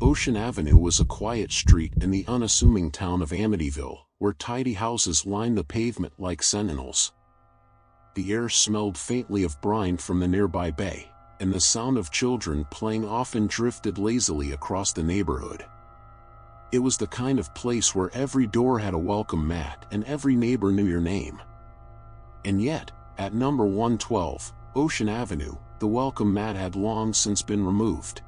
Ocean Avenue was a quiet street in the unassuming town of Amityville, where tidy houses lined the pavement like sentinels. The air smelled faintly of brine from the nearby bay, and the sound of children playing often drifted lazily across the neighborhood. It was the kind of place where every door had a welcome mat and every neighbor knew your name. And yet, at number 112, Ocean Avenue, the welcome mat had long since been removed.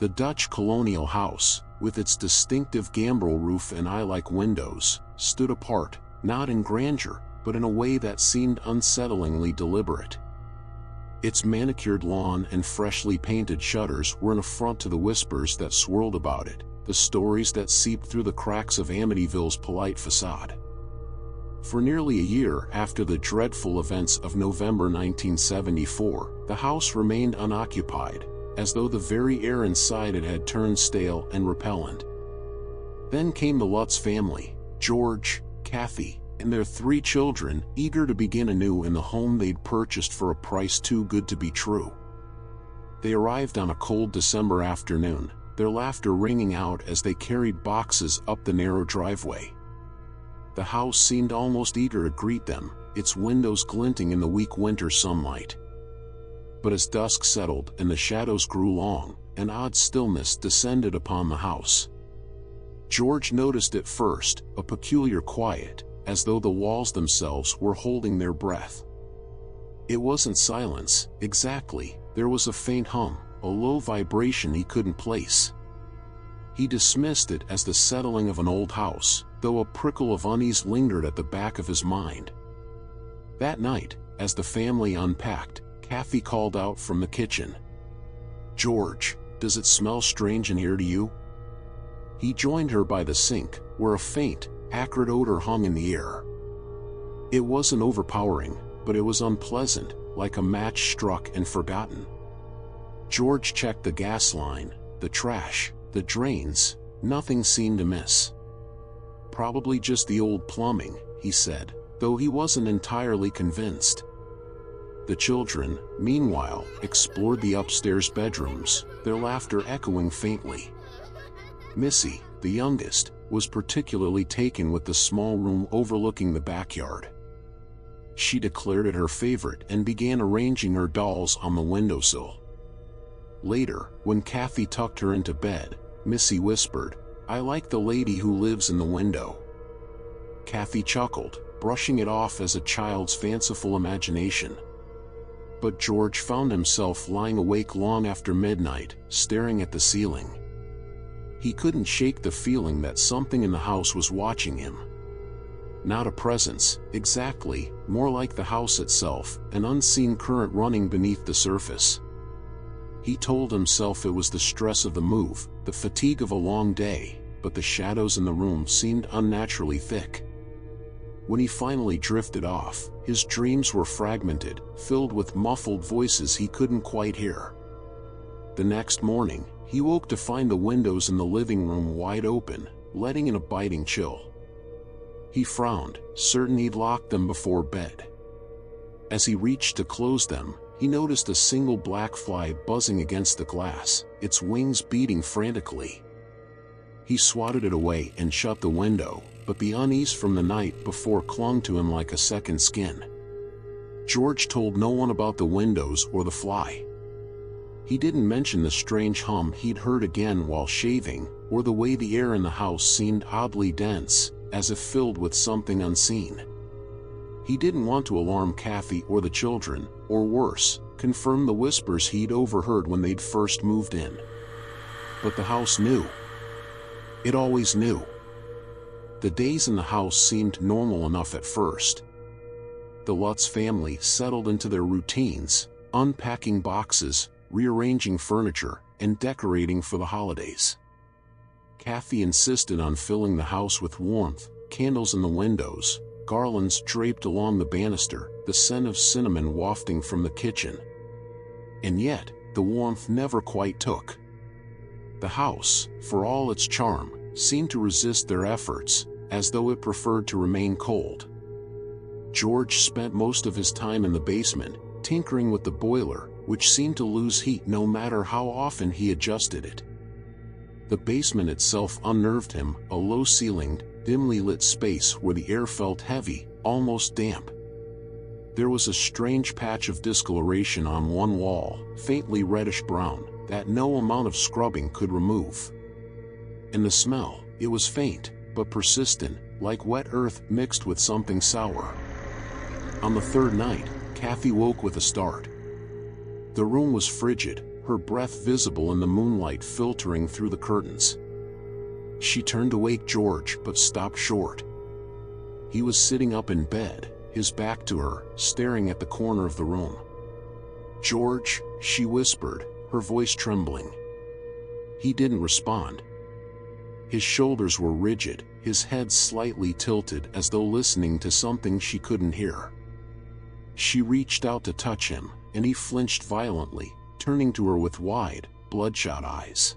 The Dutch colonial house, with its distinctive gambrel roof and eye-like windows, stood apart, not in grandeur, but in a way that seemed unsettlingly deliberate. Its manicured lawn and freshly painted shutters were an affront to the whispers that swirled about it, the stories that seeped through the cracks of Amityville's polite facade. For nearly a year after the dreadful events of November 1974, the house remained unoccupied, as though the very air inside it had turned stale and repellent. Then came the Lutz family, George, Kathy, and their 3 children, eager to begin anew in the home they'd purchased for a price too good to be true. They arrived on a cold December afternoon, their laughter ringing out as they carried boxes up the narrow driveway. The house seemed almost eager to greet them, its windows glinting in the weak winter sunlight. But as dusk settled and the shadows grew long, an odd stillness descended upon the house. George noticed it first, a peculiar quiet, as though the walls themselves were holding their breath. It wasn't silence, exactly, there was a faint hum, a low vibration he couldn't place. He dismissed it as the settling of an old house, though a prickle of unease lingered at the back of his mind. That night, as the family unpacked, Kathy called out from the kitchen. "George, does it smell strange in here to you?" He joined her by the sink, where a faint, acrid odor hung in the air. It wasn't overpowering, but it was unpleasant, like a match struck and forgotten. George checked the gas line, the trash, the drains, nothing seemed amiss. "Probably just the old plumbing," he said, though he wasn't entirely convinced. The children, meanwhile, explored the upstairs bedrooms, their laughter echoing faintly. Missy, the youngest, was particularly taken with the small room overlooking the backyard. She declared it her favorite and began arranging her dolls on the windowsill. Later, when Kathy tucked her into bed, Missy whispered, "I like the lady who lives in the window." Kathy chuckled, brushing it off as a child's fanciful imagination. But George found himself lying awake long after midnight, staring at the ceiling. He couldn't shake the feeling that something in the house was watching him. Not a presence, exactly, more like the house itself, an unseen current running beneath the surface. He told himself it was the stress of the move, the fatigue of a long day, but the shadows in the room seemed unnaturally thick. When he finally drifted off, his dreams were fragmented, filled with muffled voices he couldn't quite hear. The next morning, he woke to find the windows in the living room wide open, letting in a biting chill. He frowned, certain he'd locked them before bed. As he reached to close them, he noticed a single black fly buzzing against the glass, its wings beating frantically. He swatted it away and shut the window, but the unease from the night before clung to him like a second skin. George told no one about the windows or the fly. He didn't mention the strange hum he'd heard again while shaving, or the way the air in the house seemed oddly dense, as if filled with something unseen. He didn't want to alarm Kathy or the children, or worse, confirm the whispers he'd overheard when they'd first moved in. But the house knew. It always knew. The days in the house seemed normal enough at first. The Lutz family settled into their routines, unpacking boxes, rearranging furniture, and decorating for the holidays. Kathy insisted on filling the house with warmth, candles in the windows, garlands draped along the banister, the scent of cinnamon wafting from the kitchen. And yet, the warmth never quite took. The house, for all its charm, seemed to resist their efforts, as though it preferred to remain cold. George spent most of his time in the basement, tinkering with the boiler, which seemed to lose heat no matter how often he adjusted it. The basement itself unnerved him, a low-ceilinged, dimly lit space where the air felt heavy, almost damp. There was a strange patch of discoloration on one wall, faintly reddish-brown, that no amount of scrubbing could remove. And the smell, it was faint, but persistent, like wet earth mixed with something sour. On the third night, Kathy woke with a start. The room was frigid, her breath visible in the moonlight filtering through the curtains. She turned to wake George but stopped short. He was sitting up in bed, his back to her, staring at the corner of the room. "George," she whispered, her voice trembling. He didn't respond. His shoulders were rigid, his head slightly tilted as though listening to something she couldn't hear. She reached out to touch him, and he flinched violently, turning to her with wide, bloodshot eyes.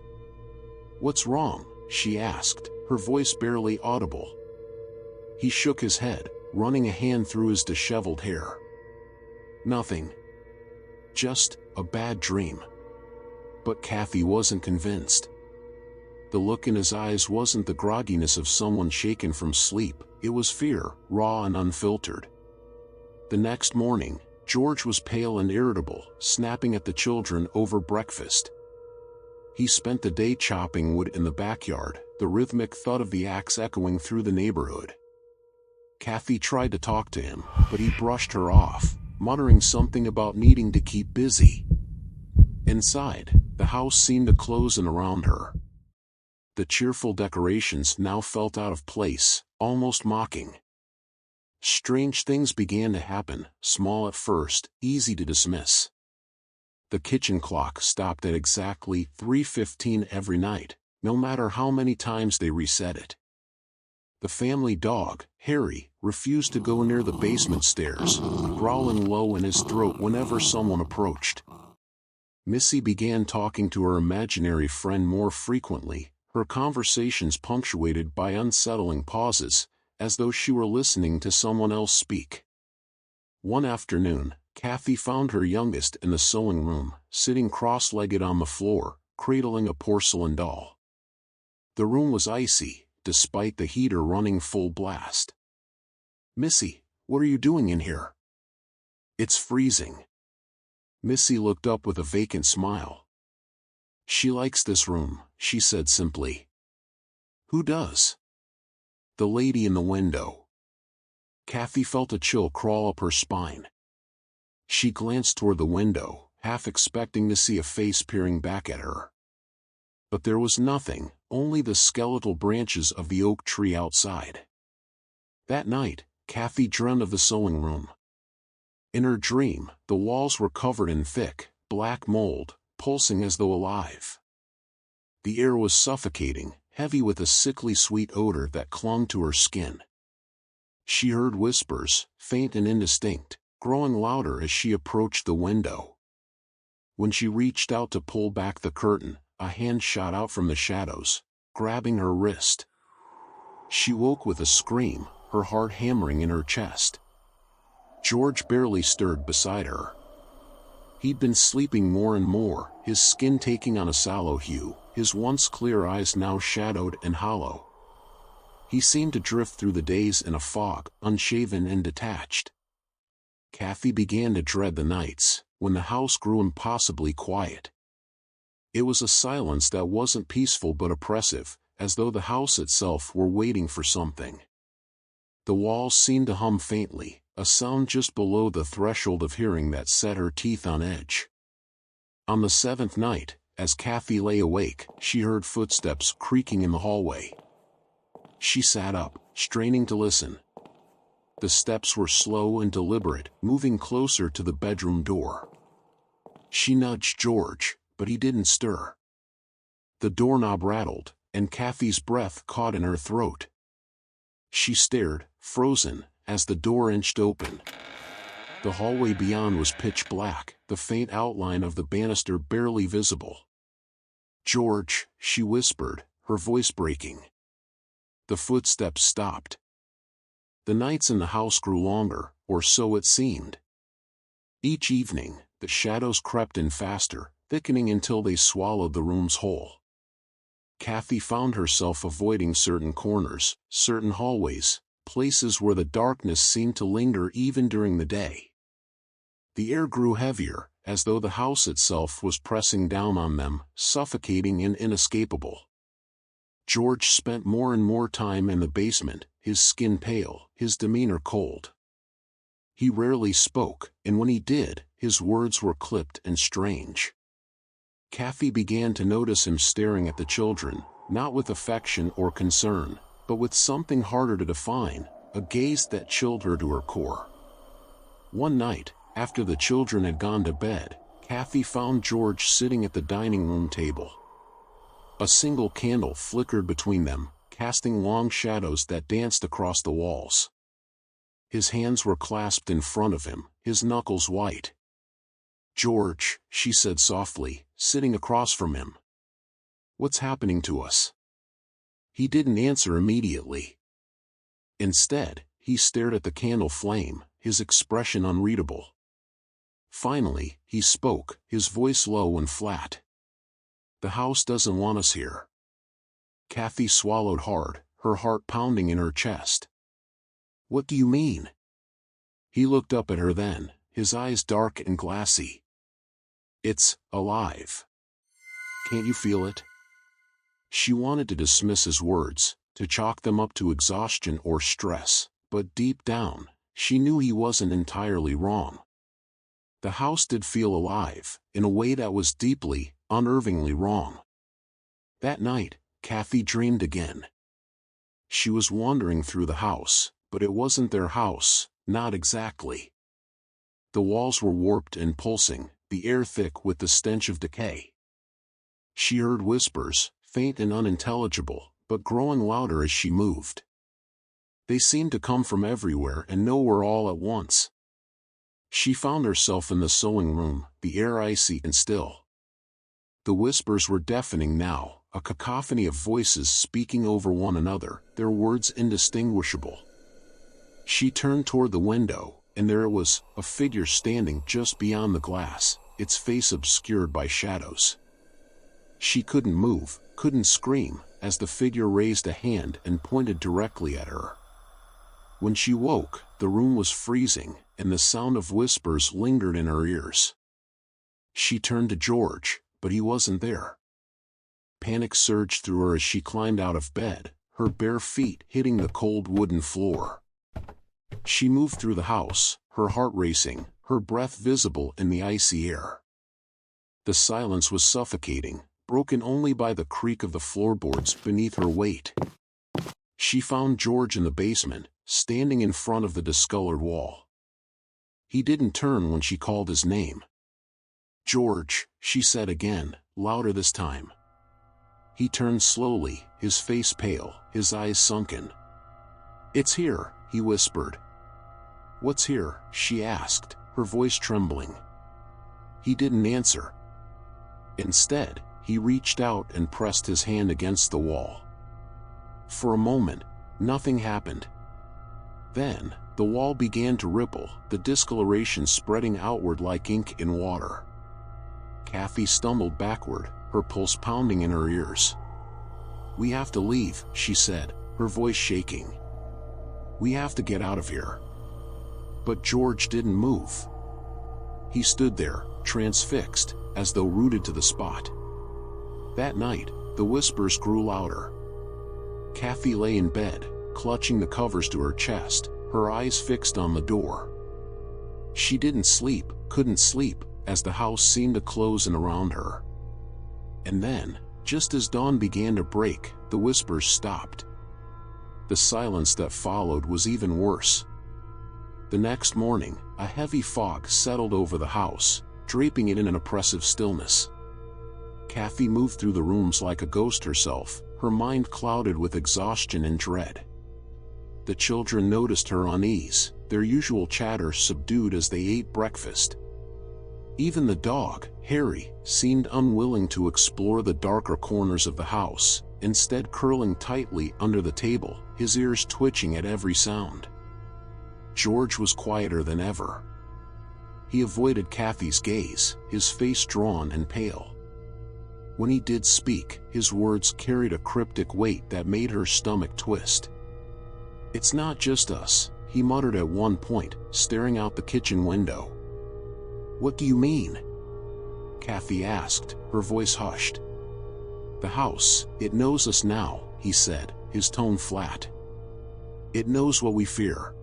"What's wrong?" she asked, her voice barely audible. He shook his head, running a hand through his disheveled hair. "Nothing. Just a bad dream." But Kathy wasn't convinced. The look in his eyes wasn't the grogginess of someone shaken from sleep, it was fear, raw and unfiltered. The next morning, George was pale and irritable, snapping at the children over breakfast. He spent the day chopping wood in the backyard, the rhythmic thud of the axe echoing through the neighborhood. Kathy tried to talk to him, but he brushed her off, muttering something about needing to keep busy. Inside, the house seemed to close in around her. The cheerful decorations now felt out of place, almost mocking. Strange things began to happen, small at first, easy to dismiss. The kitchen clock stopped at exactly 3:15 every night, no matter how many times they reset it. The family dog, Harry, refused to go near the basement stairs, growling low in his throat whenever someone approached. Missy began talking to her imaginary friend more frequently, her conversations punctuated by unsettling pauses, as though she were listening to someone else speak. One afternoon, Kathy found her youngest in the sewing room, sitting cross-legged on the floor, cradling a porcelain doll. The room was icy, despite the heater running full blast. "Missy, what are you doing in here?" "It's freezing." Missy looked up with a vacant smile. "She likes this room," she said simply. "Who does?" "The lady in the window." Kathy felt a chill crawl up her spine. She glanced toward the window, half expecting to see a face peering back at her. But there was nothing, only the skeletal branches of the oak tree outside. That night, Kathy dreamed of the sewing room. In her dream, the walls were covered in thick, black mold, pulsing as though alive. The air was suffocating, heavy with a sickly sweet odor that clung to her skin. She heard whispers, faint and indistinct, growing louder as she approached the window. When she reached out to pull back the curtain, a hand shot out from the shadows, grabbing her wrist. She woke with a scream, her heart hammering in her chest. George barely stirred beside her. He'd been sleeping more and more, his skin taking on a sallow hue, his once clear eyes now shadowed and hollow. He seemed to drift through the days in a fog, unshaven and detached. Kathy began to dread the nights, when the house grew impossibly quiet. It was a silence that wasn't peaceful but oppressive, as though the house itself were waiting for something. The walls seemed to hum faintly, a sound just below the threshold of hearing that set her teeth on edge. On the seventh night, as Kathy lay awake, she heard footsteps creaking in the hallway. She sat up, straining to listen. The steps were slow and deliberate, moving closer to the bedroom door. She nudged George, but he didn't stir. The doorknob rattled, and Kathy's breath caught in her throat. She stared, frozen, as the door inched open. The hallway beyond was pitch black, the faint outline of the banister barely visible. "George," she whispered, her voice breaking. The footsteps stopped. The nights in the house grew longer, or so it seemed. Each evening, the shadows crept in faster, thickening until they swallowed the rooms whole. Kathy found herself avoiding certain corners, certain hallways, places where the darkness seemed to linger even during the day. The air grew heavier, as though the house itself was pressing down on them, suffocating and inescapable. George spent more and more time in the basement, his skin pale, his demeanor cold. He rarely spoke, and when he did, his words were clipped and strange. Kathy began to notice him staring at the children, not with affection or concern, but with something harder to define, a gaze that chilled her to her core. One night, after the children had gone to bed, Kathy found George sitting at the dining room table. A single candle flickered between them, casting long shadows that danced across the walls. His hands were clasped in front of him, his knuckles white. "George," she said softly, sitting across from him. "What's happening to us?" He didn't answer immediately. Instead, he stared at the candle flame, his expression unreadable. Finally, he spoke, his voice low and flat. "The house doesn't want us here." Kathy swallowed hard, her heart pounding in her chest. "What do you mean?" He looked up at her then, his eyes dark and glassy. "It's alive. Can't you feel it?" She wanted to dismiss his words, to chalk them up to exhaustion or stress, but deep down, she knew he wasn't entirely wrong. The house did feel alive, in a way that was deeply, unnervingly wrong. That night, Kathy dreamed again. She was wandering through the house, but it wasn't their house, not exactly. The walls were warped and pulsing, the air thick with the stench of decay. She heard whispers, faint and unintelligible, but growing louder as she moved. They seemed to come from everywhere and nowhere all at once. She found herself in the sewing room, the air icy and still. The whispers were deafening now, a cacophony of voices speaking over one another, their words indistinguishable. She turned toward the window, and there it was, a figure standing just beyond the glass, its face obscured by shadows. She couldn't move, couldn't scream, as the figure raised a hand and pointed directly at her. When she woke, the room was freezing, and the sound of whispers lingered in her ears. She turned to George, but he wasn't there. Panic surged through her as she climbed out of bed, her bare feet hitting the cold wooden floor. She moved through the house, her heart racing, her breath visible in the icy air. The silence was suffocating, broken only by the creak of the floorboards beneath her weight. She found George in the basement, standing in front of the discolored wall. He didn't turn when she called his name. "George," she said again, louder this time. He turned slowly, his face pale, his eyes sunken. "It's here," he whispered. "What's here?" she asked, her voice trembling. He didn't answer. Instead, he reached out and pressed his hand against the wall. For a moment, nothing happened. Then, the wall began to ripple, the discoloration spreading outward like ink in water. Kathy stumbled backward, her pulse pounding in her ears. "We have to leave," she said, her voice shaking. "We have to get out of here." But George didn't move. He stood there, transfixed, as though rooted to the spot. That night, the whispers grew louder. Kathy lay in bed, clutching the covers to her chest, her eyes fixed on the door. She didn't sleep, couldn't sleep, as the house seemed to close in around her. And then, just as dawn began to break, the whispers stopped. The silence that followed was even worse. The next morning, a heavy fog settled over the house, draping it in an oppressive stillness. Kathy moved through the rooms like a ghost herself, her mind clouded with exhaustion and dread. The children noticed her unease, their usual chatter subdued as they ate breakfast. Even the dog, Harry, seemed unwilling to explore the darker corners of the house, instead curling tightly under the table, his ears twitching at every sound. George was quieter than ever. He avoided Kathy's gaze, his face drawn and pale. When he did speak, his words carried a cryptic weight that made her stomach twist. "It's not just us," he muttered at one point, staring out the kitchen window. "What do you mean?" Kathy asked, her voice hushed. "The house, it knows us now," he said, his tone flat. "It knows what we fear."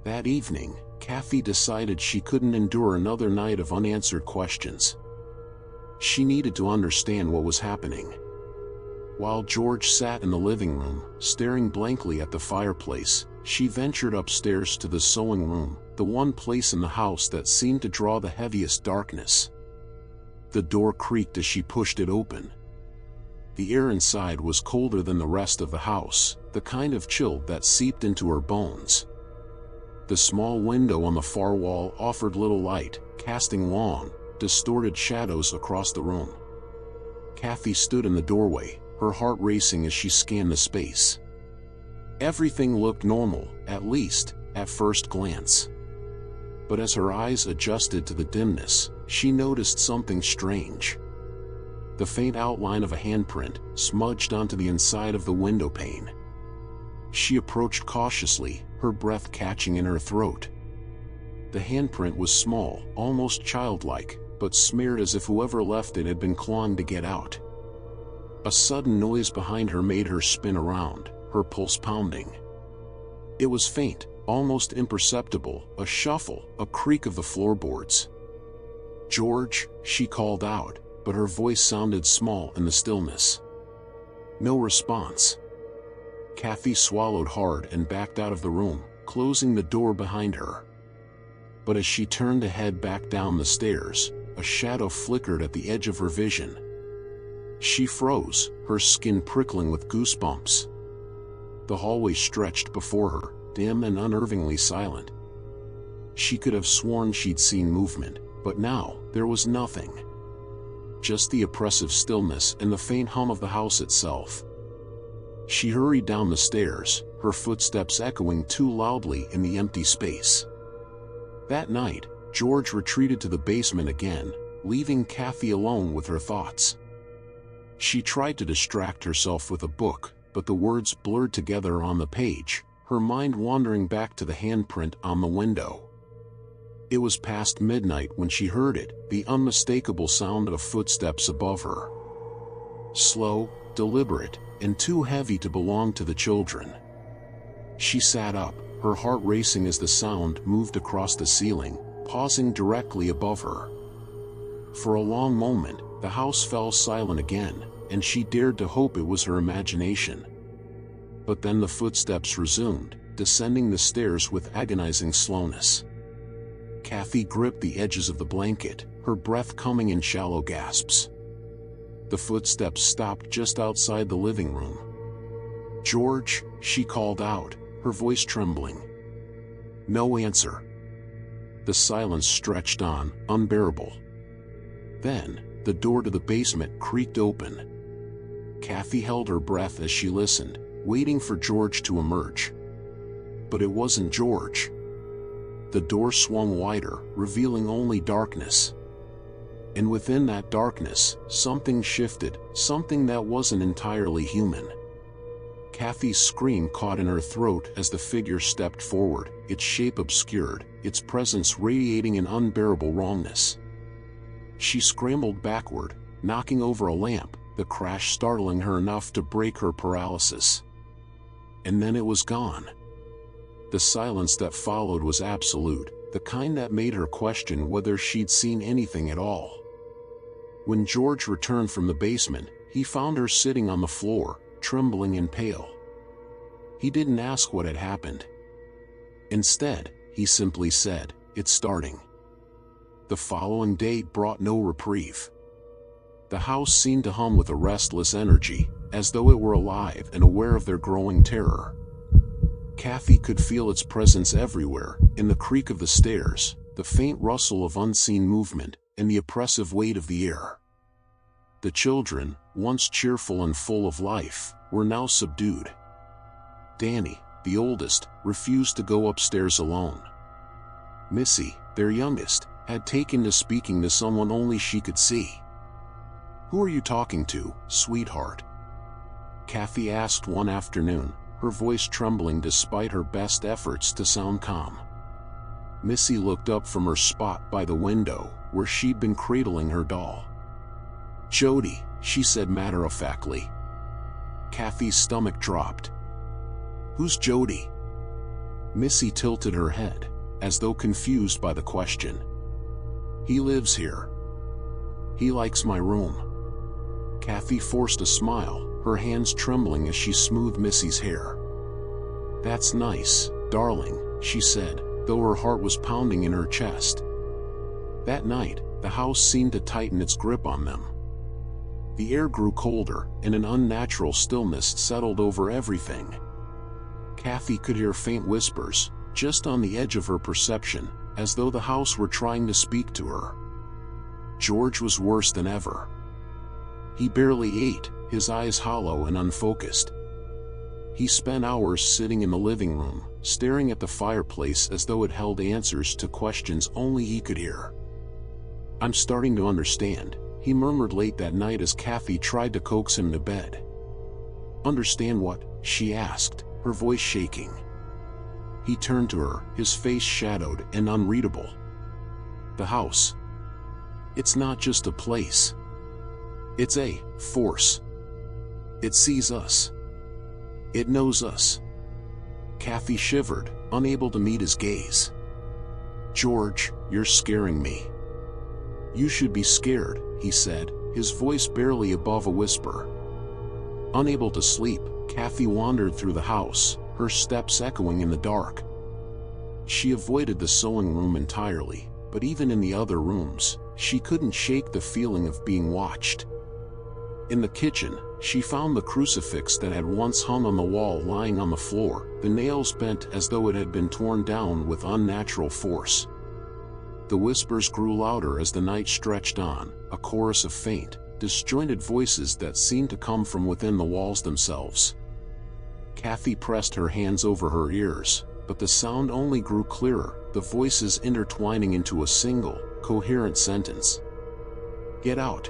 That evening, Kathy decided she couldn't endure another night of unanswered questions. She needed to understand what was happening. While George sat in the living room, staring blankly at the fireplace, she ventured upstairs to the sewing room, the one place in the house that seemed to draw the heaviest darkness. The door creaked as she pushed it open. The air inside was colder than the rest of the house, the kind of chill that seeped into her bones. The small window on the far wall offered little light, casting long, distorted shadows across the room. Kathy stood in the doorway, her heart racing as she scanned the space. Everything looked normal, at least, at first glance. But as her eyes adjusted to the dimness, she noticed something strange. The faint outline of a handprint, smudged onto the inside of the window pane. She approached cautiously, her breath catching in her throat. The handprint was small, almost childlike, but smeared as if whoever left it had been clawing to get out. A sudden noise behind her made her spin around, her pulse pounding. It was faint, almost imperceptible, a shuffle, a creak of the floorboards. "George," she called out, but her voice sounded small in the stillness. No response. Kathy swallowed hard and backed out of the room, closing the door behind her. But as she turned to head back down the stairs, a shadow flickered at the edge of her vision. She froze, her skin prickling with goosebumps. The hallway stretched before her, dim and unnervingly silent. She could have sworn she'd seen movement, but now, there was nothing. Just the oppressive stillness and the faint hum of the house itself. She hurried down the stairs, her footsteps echoing too loudly in the empty space. That night, George retreated to the basement again, leaving Kathy alone with her thoughts. She tried to distract herself with a book, but the words blurred together on the page, her mind wandering back to the handprint on the window. It was past midnight when she heard it, the unmistakable sound of footsteps above her. Slow, deliberate, and too heavy to belong to the children. She sat up, her heart racing as the sound moved across the ceiling, pausing directly above her. For a long moment, the house fell silent again, and she dared to hope it was her imagination. But then the footsteps resumed, descending the stairs with agonizing slowness. Kathy gripped the edges of the blanket, her breath coming in shallow gasps. The footsteps stopped just outside the living room. "George," she called out, her voice trembling. No answer. The silence stretched on, unbearable. Then, the door to the basement creaked open. Kathy held her breath as she listened, waiting for George to emerge. But it wasn't George. The door swung wider, revealing only darkness. And within that darkness, something shifted, something that wasn't entirely human. Kathy's scream caught in her throat as the figure stepped forward, its shape obscured, its presence radiating an unbearable wrongness. She scrambled backward, knocking over a lamp, the crash startling her enough to break her paralysis. And then it was gone. The silence that followed was absolute, the kind that made her question whether she'd seen anything at all. When George returned from the basement, he found her sitting on the floor, trembling and pale. He didn't ask what had happened. Instead, he simply said, "It's starting." The following day brought no reprieve. The house seemed to hum with a restless energy, as though it were alive and aware of their growing terror. Kathy could feel its presence everywhere, in the creak of the stairs, the faint rustle of unseen movement, and the oppressive weight of the air. The children, once cheerful and full of life, were now subdued. Danny, the oldest, refused to go upstairs alone. Missy, their youngest, had taken to speaking to someone only she could see. "Who are you talking to, sweetheart?" Kathy asked one afternoon, her voice trembling despite her best efforts to sound calm. Missy looked up from her spot by the window, where she'd been cradling her doll. "Jody," she said matter-of-factly. Kathy's stomach dropped. "Who's Jody?" Missy tilted her head, as though confused by the question. "He lives here. He likes my room." Kathy forced a smile, her hands trembling as she smoothed Missy's hair. "That's nice, darling," she said, though her heart was pounding in her chest. That night, the house seemed to tighten its grip on them. The air grew colder, and an unnatural stillness settled over everything. Kathy could hear faint whispers, just on the edge of her perception, as though the house were trying to speak to her. George was worse than ever. He barely ate, his eyes hollow and unfocused. He spent hours sitting in the living room, staring at the fireplace as though it held answers to questions only he could hear. "I'm starting to understand," he murmured late that night as Kathy tried to coax him to bed. "Understand what?" she asked, her voice shaking. He turned to her, his face shadowed and unreadable. "The house. It's not just a place. It's a force. It sees us. It knows us." Kathy shivered, unable to meet his gaze. "George, you're scaring me." "You should be scared," he said, his voice barely above a whisper. Unable to sleep, Kathy wandered through the house, her steps echoing in the dark. She avoided the sewing room entirely, but even in the other rooms, she couldn't shake the feeling of being watched. In the kitchen, she found the crucifix that had once hung on the wall lying on the floor, the nails bent as though it had been torn down with unnatural force. The whispers grew louder as the night stretched on, a chorus of faint, disjointed voices that seemed to come from within the walls themselves. Kathy pressed her hands over her ears, but the sound only grew clearer, the voices intertwining into a single, coherent sentence. "Get out."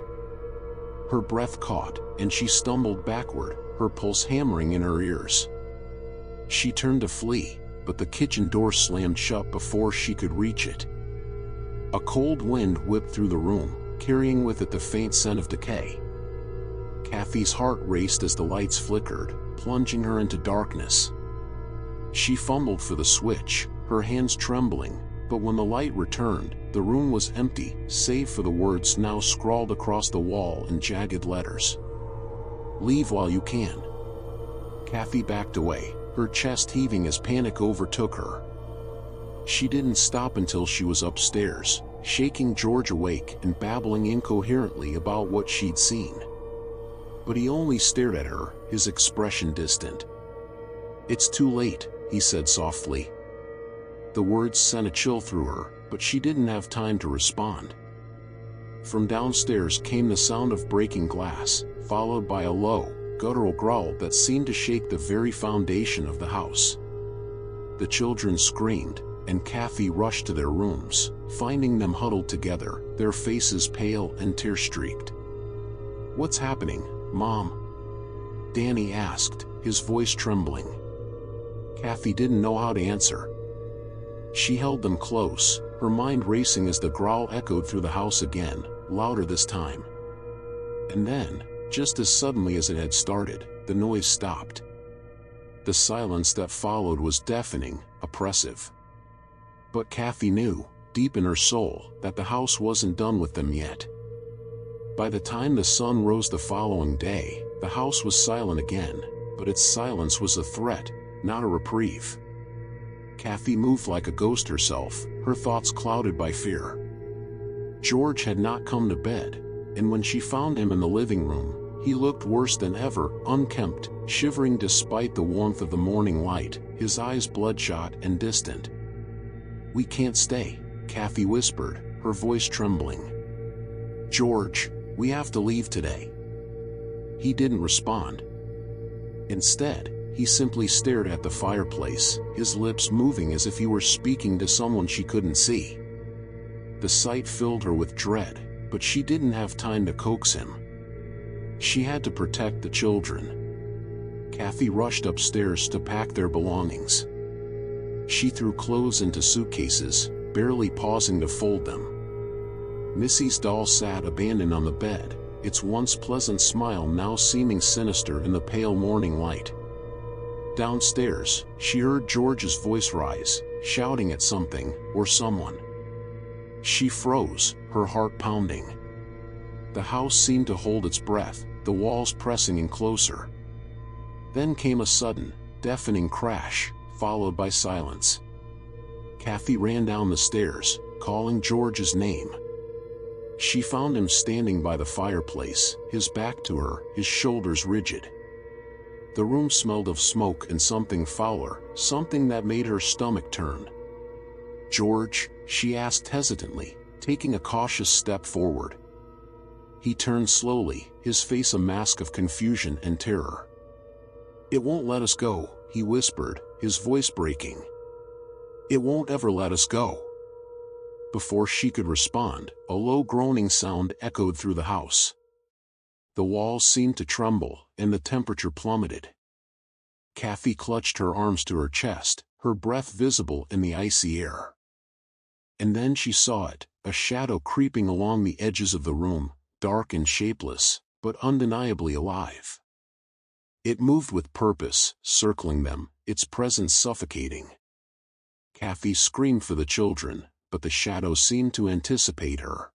Her breath caught, and she stumbled backward, her pulse hammering in her ears. She turned to flee, but the kitchen door slammed shut before she could reach it. A cold wind whipped through the room, carrying with it the faint scent of decay. Kathy's heart raced as the lights flickered, plunging her into darkness. She fumbled for the switch, her hands trembling, but when the light returned, the room was empty, save for the words now scrawled across the wall in jagged letters. "Leave while you can." Kathy backed away, her chest heaving as panic overtook her. She didn't stop until she was upstairs, shaking George awake and babbling incoherently about what she'd seen. But he only stared at her, his expression distant. "It's too late," he said softly. The words sent a chill through her, but she didn't have time to respond. From downstairs came the sound of breaking glass, followed by a low, guttural growl that seemed to shake the very foundation of the house. The children screamed, and Kathy rushed to their rooms, finding them huddled together, their faces pale and tear-streaked. "What's happening, Mom?" Danny asked, his voice trembling. Kathy didn't know how to answer. She held them close, her mind racing as the growl echoed through the house again, louder this time. And then, just as suddenly as it had started, the noise stopped. The silence that followed was deafening, oppressive. But Kathy knew, deep in her soul, that the house wasn't done with them yet. By the time the sun rose the following day, the house was silent again, but its silence was a threat, not a reprieve. Kathy moved like a ghost herself, her thoughts clouded by fear. George had not come to bed, and when she found him in the living room, he looked worse than ever, unkempt, shivering despite the warmth of the morning light, his eyes bloodshot and distant. "We can't stay," Kathy whispered, her voice trembling. "George, we have to leave today." He didn't respond. Instead, he simply stared at the fireplace, his lips moving as if he were speaking to someone she couldn't see. The sight filled her with dread, but she didn't have time to coax him. She had to protect the children. Kathy rushed upstairs to pack their belongings. She threw clothes into suitcases, barely pausing to fold them. Missy's doll sat abandoned on the bed, its once pleasant smile now seeming sinister in the pale morning light. Downstairs, she heard George's voice rise, shouting at something, or someone. She froze, her heart pounding. The house seemed to hold its breath, the walls pressing in closer. Then came a sudden, deafening crash, followed by silence. Kathy ran down the stairs, calling George's name. She found him standing by the fireplace, his back to her, his shoulders rigid. The room smelled of smoke and something fouler, something that made her stomach turn. "George?" she asked hesitantly, taking a cautious step forward. He turned slowly, his face a mask of confusion and terror. "It won't let us go," he whispered, his voice breaking. "It won't ever let us go." Before she could respond, a low groaning sound echoed through the house. The walls seemed to tremble, and the temperature plummeted. Kathy clutched her arms to her chest, her breath visible in the icy air. And then she saw it, a shadow creeping along the edges of the room, dark and shapeless, but undeniably alive. It moved with purpose, circling them, its presence suffocating. Kathy screamed for the children, but the shadow seemed to anticipate her.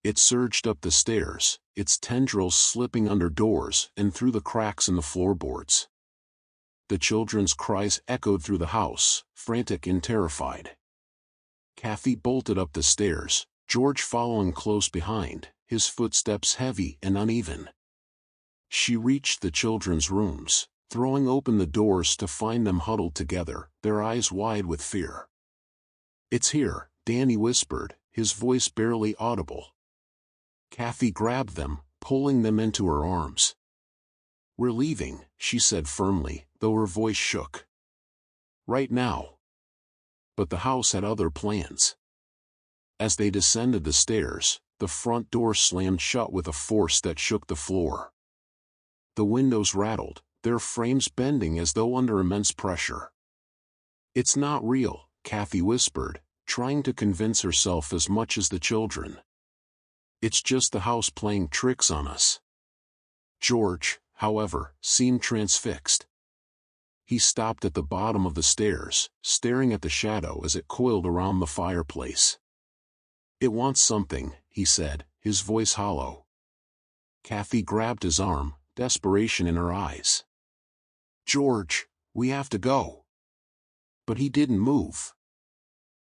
It surged up the stairs, its tendrils slipping under doors and through the cracks in the floorboards. The children's cries echoed through the house, frantic and terrified. Kathy bolted up the stairs, George following close behind, his footsteps heavy and uneven. She reached the children's rooms, throwing open the doors to find them huddled together, their eyes wide with fear. "It's here," Danny whispered, his voice barely audible. Kathy grabbed them, pulling them into her arms. "We're leaving," she said firmly, though her voice shook. "Right now." But the house had other plans. As they descended the stairs, the front door slammed shut with a force that shook the floor. The windows rattled, their frames bending as though under immense pressure. "It's not real," Kathy whispered, trying to convince herself as much as the children. "It's just the house playing tricks on us." George, however, seemed transfixed. He stopped at the bottom of the stairs, staring at the shadow as it coiled around the fireplace. "It wants something," he said, his voice hollow. Kathy grabbed his arm, desperation in her eyes. "George, we have to go." But he didn't move.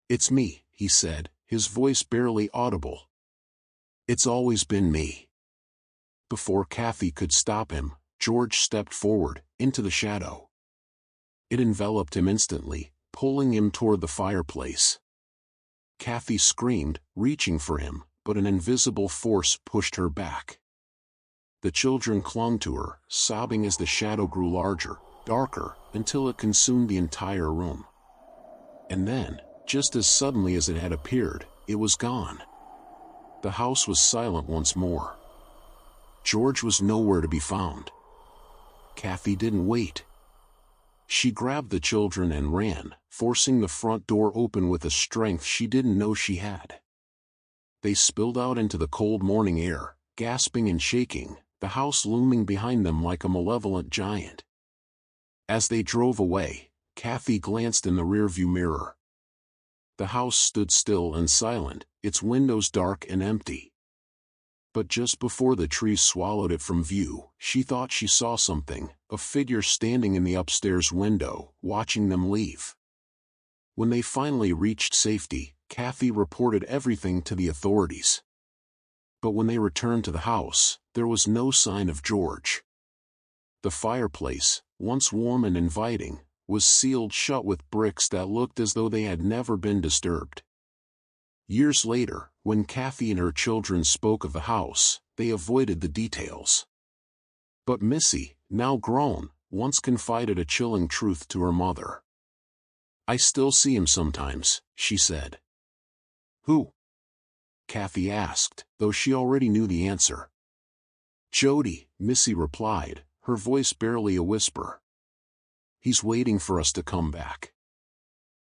"It's me," he said, his voice barely audible. "It's always been me." Before Kathy could stop him, George stepped forward, into the shadow. It enveloped him instantly, pulling him toward the fireplace. Kathy screamed, reaching for him, but an invisible force pushed her back. The children clung to her, sobbing as the shadow grew larger, darker, until it consumed the entire room. And then, just as suddenly as it had appeared, it was gone. The house was silent once more. George was nowhere to be found. Kathy didn't wait. She grabbed the children and ran, forcing the front door open with a strength she didn't know she had. They spilled out into the cold morning air, gasping and shaking, the house looming behind them like a malevolent giant. As they drove away, Kathy glanced in the rearview mirror. The house stood still and silent, its windows dark and empty. But just before the trees swallowed it from view, she thought she saw something, a figure standing in the upstairs window, watching them leave. When they finally reached safety, Kathy reported everything to the authorities. But when they returned to the house, there was no sign of George. The fireplace, once warm and inviting, was sealed shut with bricks that looked as though they had never been disturbed. Years later, when Kathy and her children spoke of the house, they avoided the details. But Missy, now grown, once confided a chilling truth to her mother. "I still see him sometimes," she said. "Who?" Kathy asked, though she already knew the answer. "Jody," Missy replied, her voice barely a whisper. "He's waiting for us to come back."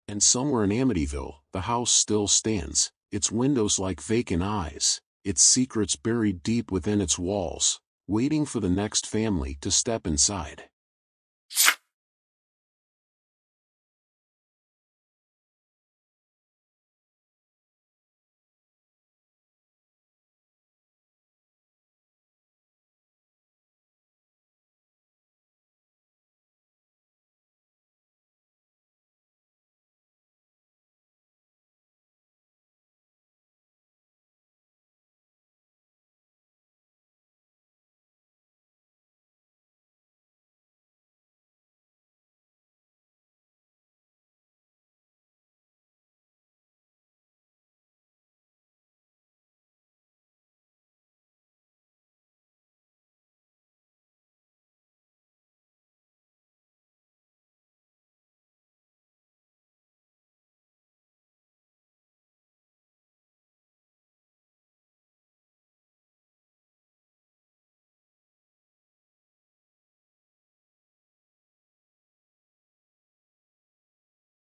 And somewhere in Amityville, the house still stands, its windows like vacant eyes, its secrets buried deep within its walls, waiting for the next family to step inside.